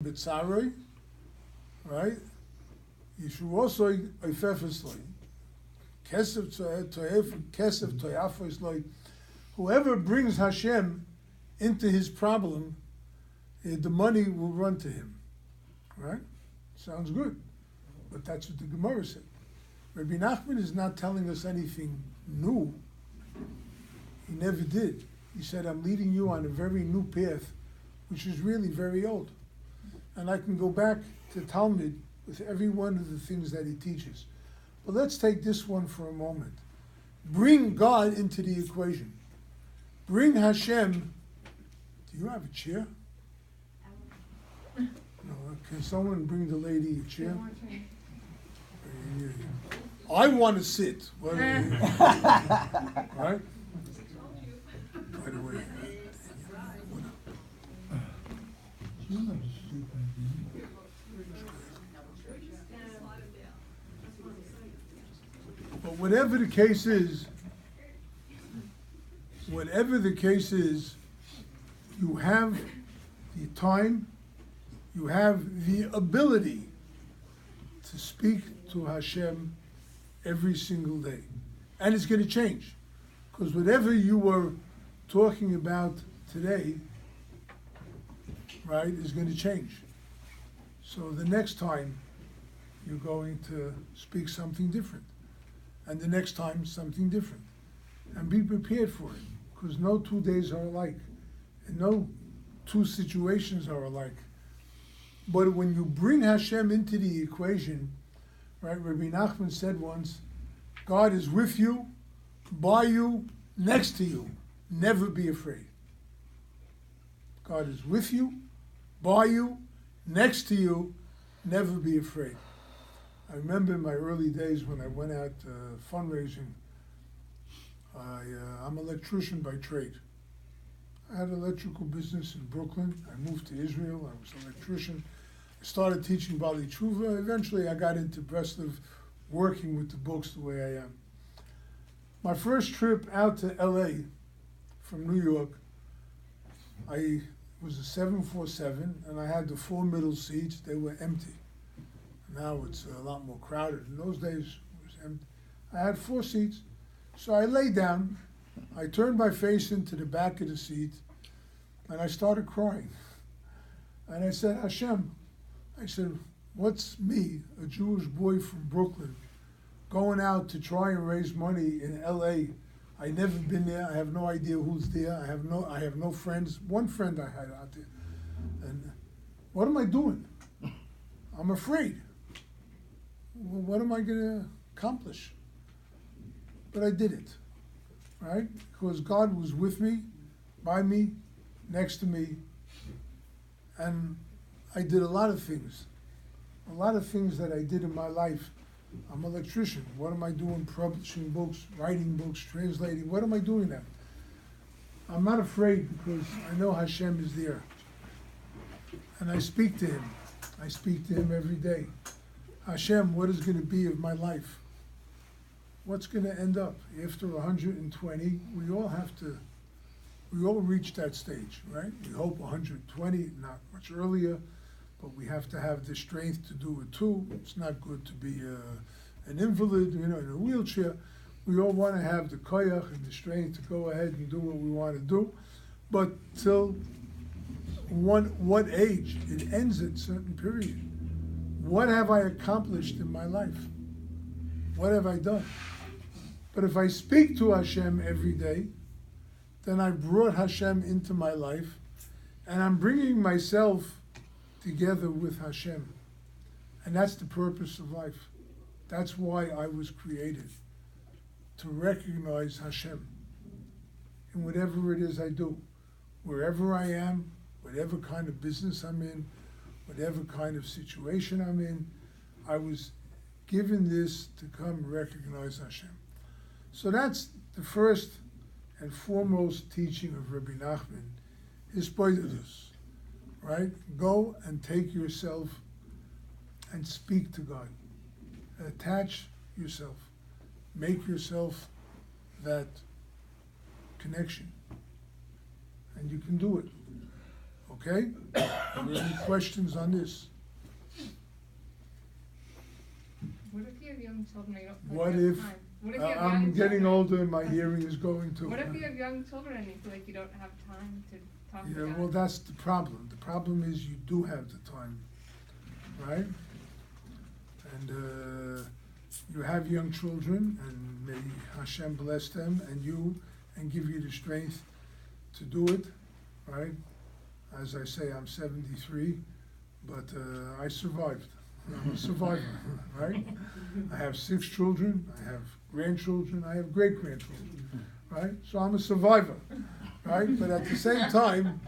Bitzaroi, right? Yishu also oifefes loy. Kesef toyafos loy. Whoever brings Hashem into his problem, the money will run to him. Right? Sounds good. But that's what the Gemara said. Rabbi Nachman is not telling us anything new. He never did. He said, I'm leading you on a very new path, which is really very old. And I can go back to Talmud with every one of the things that he teaches. But let's take this one for a moment. Bring God into the equation. Bring Hashem. Do you have a chair? No, can someone bring the lady a chair? I want to sit. Right? By the way. But whatever the case is, you have the time, you have the ability to speak to Hashem every single day. And it's going to change. Because whatever you were talking about today, right, is going to change. So the next time you're going to speak something different. And the next time something different. And be prepared for it. Because no 2 days are alike. And no two situations are alike. But when you bring Hashem into the equation, right, Rabbi Nachman said once, God is with you, by you, next to you. Never be afraid. God is with you, by you, next to you. Never be afraid. I remember in my early days when I went out fundraising, I'm an electrician by trade. I had an electrical business in Brooklyn. I moved to Israel. I was an electrician. I started teaching Bali Tshuva. Eventually I got into Breslov, working with the books the way I am. My first trip out to LA from New York, I was a 747 and I had the 4 middle seats. They were empty. Now it's a lot more crowded. In those days it was empty. I had 4 seats. So I lay down, I turned my face into the back of the seat, and I started crying. And I said, Hashem, I said, what's me, a Jewish boy from Brooklyn, going out to try and raise money in LA? I never been there. I have no idea who's there. I have no friends. One friend I had out there. And what am I doing? I'm afraid. Well, what am I going to accomplish? But I did it, right? Because God was with me, by me, next to me, and I did a lot of things that I did in my life. I'm an electrician. What am I doing? Publishing books, writing books, translating. What am I doing now? I'm not afraid because I know Hashem is there. And I speak to Him. I speak to Him every day. Hashem, what is going to be of my life? What's going to end up? After 120, we all reach that stage, right? We hope 120, not much earlier, but we have to have the strength to do it too. It's not good to be an invalid, in a wheelchair. We all want to have the koyach and the strength to go ahead and do what we want to do. But till what age? It ends at a certain period. What have I accomplished in my life? What have I done? But if I speak to Hashem every day, then I brought Hashem into my life, and I'm bringing myself together with Hashem. And that's the purpose of life. That's why I was created, to recognize Hashem in whatever it is I do, wherever I am, whatever kind of business I'm in, whatever kind of situation I'm in. I was given this to come recognize Hashem. So that's the first and foremost teaching of Rabbi Nachman, his poidus, right? Go and take yourself and speak to God. Attach yourself. Make yourself that connection. And you can do it. Okay? Are there any questions on this? What if you have young children and you don't feel What like you have if time? What if you have I'm young getting children? older and my hearing is going to... What if you have young children and you feel like you don't have time to talk to Yeah, God? well, that's the problem. The problem is you do have the time, right? And you have young children, and may Hashem bless them and you, and give you the strength to do it, right? As I say, I'm 73, but I survived. I'm a survivor, right? I have 6 children, I have grandchildren, I have great-grandchildren, right? So I'm a survivor, right? But at the same time,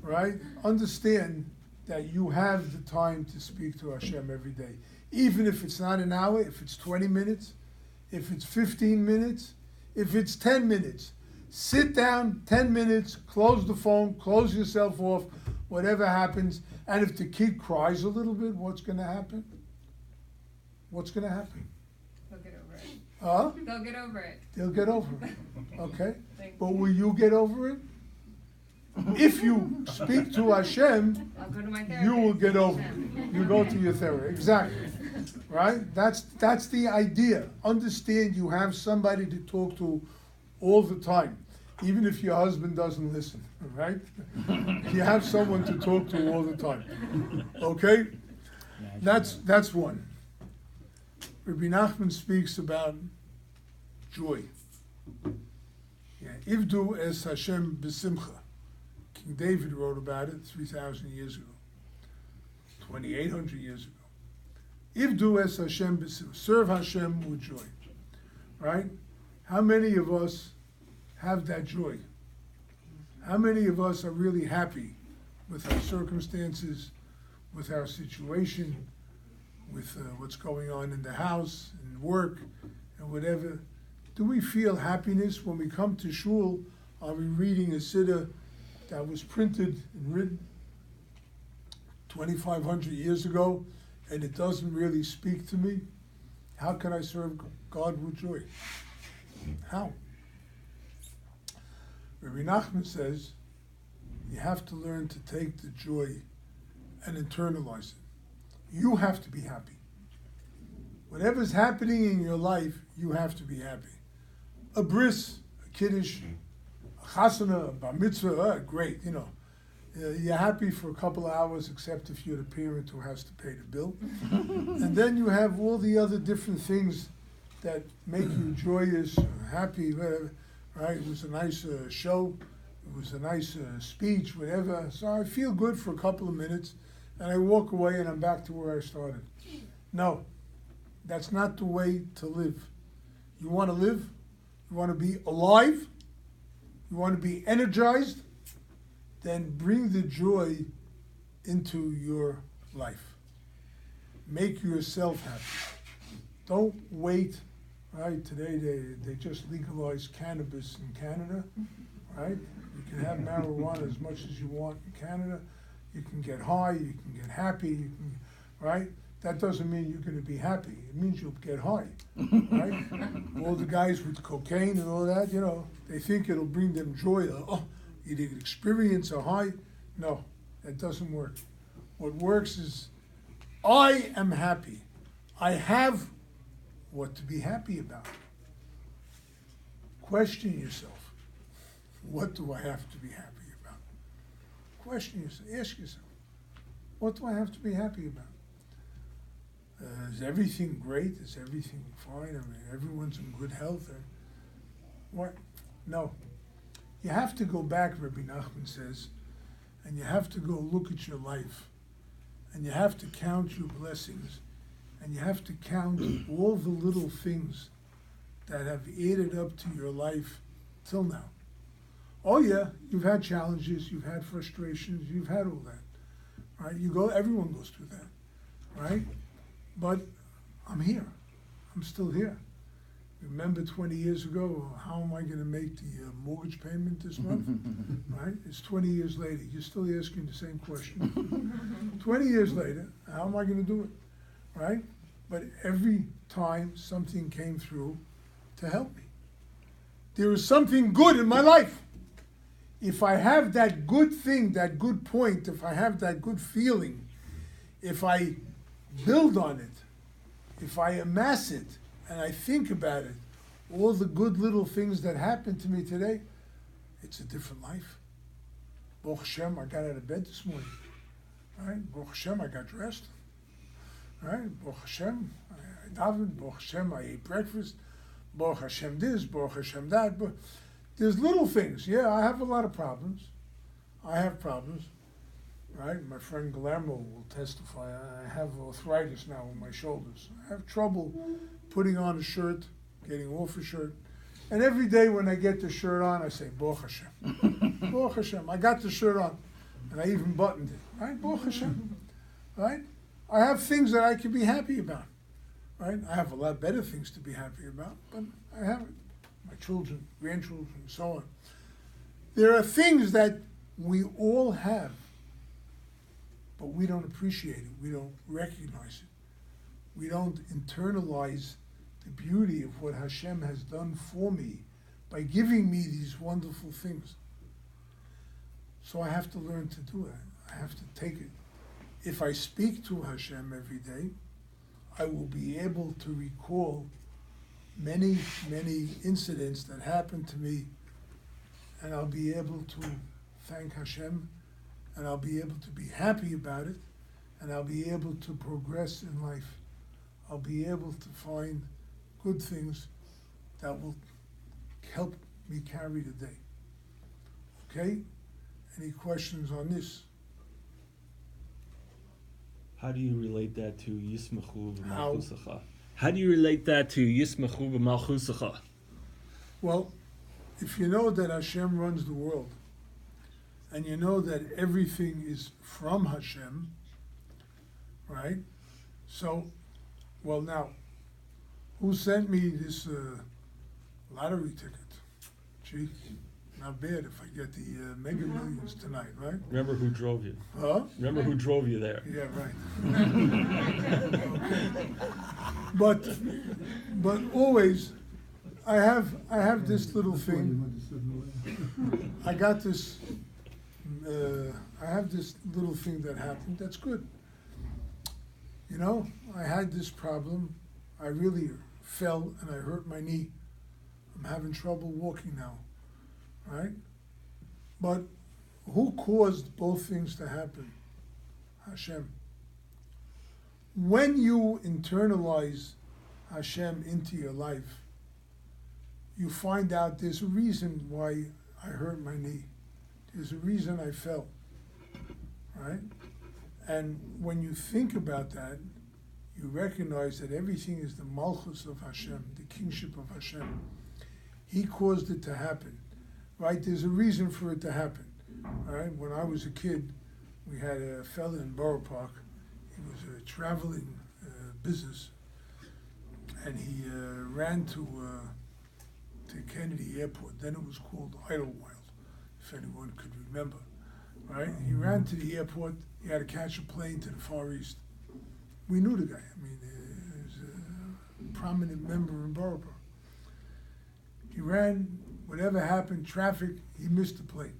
right, understand that you have the time to speak to Hashem every day. Even if it's not an hour, if it's 20 minutes, if it's 15 minutes, if it's 10 minutes. Sit down, 10 minutes, close the phone, close yourself off, whatever happens. And if the kid cries a little bit, what's going to happen? What's going to happen? They'll get over it. Huh? They'll get over it. They'll get over it. Okay? Thank But you. will you get over it? If you speak to Hashem, I'll go to my therapist. you will get over it. Hashem. You go to your therapist. Exactly. Right? That's the idea. Understand you have somebody to talk to all the time. Even if your husband doesn't listen, right? You have someone to talk to all the time. Okay? That's one. Rabbi Nachman speaks about joy. Yeah. Ivdu es Hashem b'simcha. King David wrote about it 3,000 years ago, 2,800 years ago. Ivdu es Hashem b'simcha. Serve Hashem with joy. Right? How many of us have that joy? How many of us are really happy with our circumstances, with our situation, with what's going on in the house, and work, and whatever? Do we feel happiness when we come to shul? Are we reading a siddur that was printed and written 2,500 years ago, and it doesn't really speak to me? How can I serve God with joy? How? Rabbi Nachman says you have to learn to take the joy and internalize it. You have to be happy. Whatever's happening in your life, you have to be happy. A bris, a kiddush, a chasana, a bar mitzvah, great, you know. You're happy for a couple of hours, except if you're the parent who has to pay the bill. And then you have all the other different things that make you joyous, happy, whatever. Right? It was a nice show. It was a nice speech, whatever. So I feel good for a couple of minutes, and I walk away, and I'm back to where I started. No, that's not the way to live. You want to live? You want to be alive? You want to be energized? Then bring the joy into your life. Make yourself happy. Don't wait. Right, today they just legalized cannabis in Canada, right? You can have marijuana as much as you want in Canada. You can get high, you can get happy, you can, right? That doesn't mean you're going to be happy. It means you'll get high, right? All the guys with cocaine and all that, you know, they think it'll bring them joy. Oh, you did experience a high. No, that doesn't work. What works is, I am happy. I have what to be happy about. Question yourself, what do I have to be happy about? Question yourself, ask yourself, what do I have to be happy about? Is everything great? Is everything fine? I mean, everyone's in good health? Or what? No. You have to go back, Rabbi Nachman says, and you have to go look at your life, and you have to count your blessings, and you have to count all the little things that have added up to your life till now. Oh yeah, you've had challenges, you've had frustrations, you've had all that, right? Everyone goes through that, right? But I'm here, I'm still here. Remember 20 years ago, how am I gonna make the mortgage payment this month, right? It's 20 years later, you're still asking the same question. 20 years later, how am I gonna do it? Right? But every time something came through to help me. There is something good in my life. If I have that good thing, that good point, if I have that good feeling, if I build on it, if I amass it, and I think about it, all the good little things that happened to me today, it's a different life. Baruch Hashem, I got out of bed this morning. Right? Baruch Hashem, I got dressed. Right? Baruch Hashem, I davened. Baruch Hashem, I ate breakfast. Baruch Hashem this, Baruch Hashem that. But there's little things. Yeah, I have a lot of problems. I have problems. Right? My friend Guillermo will testify. I have arthritis now in my shoulders. I have trouble putting on a shirt, getting off a shirt. And every day when I get the shirt on, I say, Baruch Hashem. Baruch Hashem. I got the shirt on. And I even buttoned it. Right? Baruch Hashem. Right? I have things that I can be happy about. Right? I have a lot better things to be happy about, but I have it. My children, grandchildren, and so on. There are things that we all have, but we don't appreciate it. We don't recognize it. We don't internalize the beauty of what Hashem has done for me by giving me these wonderful things. So I have to learn to do it. I have to take it. If I speak to Hashem every day, I will be able to recall many, many incidents that happened to me, and I'll be able to thank Hashem, and I'll be able to be happy about it, and I'll be able to progress in life. I'll be able to find good things that will help me carry the day. Okay? Any questions on this? How do you relate that to Yismachu How? v'Malchusacha? How do you relate that to Yismachu v'Malchusacha? Well, if you know that Hashem runs the world, and you know that everything is from Hashem, right? So, well now, who sent me this lottery ticket? Gee, not bad if I get the Mega Millions tonight, right? Remember who drove you. Huh? Remember who drove you there. Yeah, right. Okay. But always, I have this little thing. I got this. I have this little thing that happened. That's good. You know, I had this problem. I really fell and I hurt my knee. I'm having trouble walking now, right? But who caused both things to happen? Hashem. When you internalize Hashem into your life, you find out there's a reason why I hurt my knee. There's a reason I fell, right? And when you think about that, you recognize that everything is the malchus of Hashem, the kingship of Hashem. He caused it to happen, right? There's a reason for it to happen, right? When I was a kid, we had a fella in Borough Park. He was a traveling business, and he ran to Kennedy Airport. Then it was called Idlewild, if anyone could remember, right? He ran to the airport. He had to catch a plane to the Far East. We knew the guy. I mean, he was a prominent member in Borough Park. He ran, whatever happened, traffic, he missed the plane.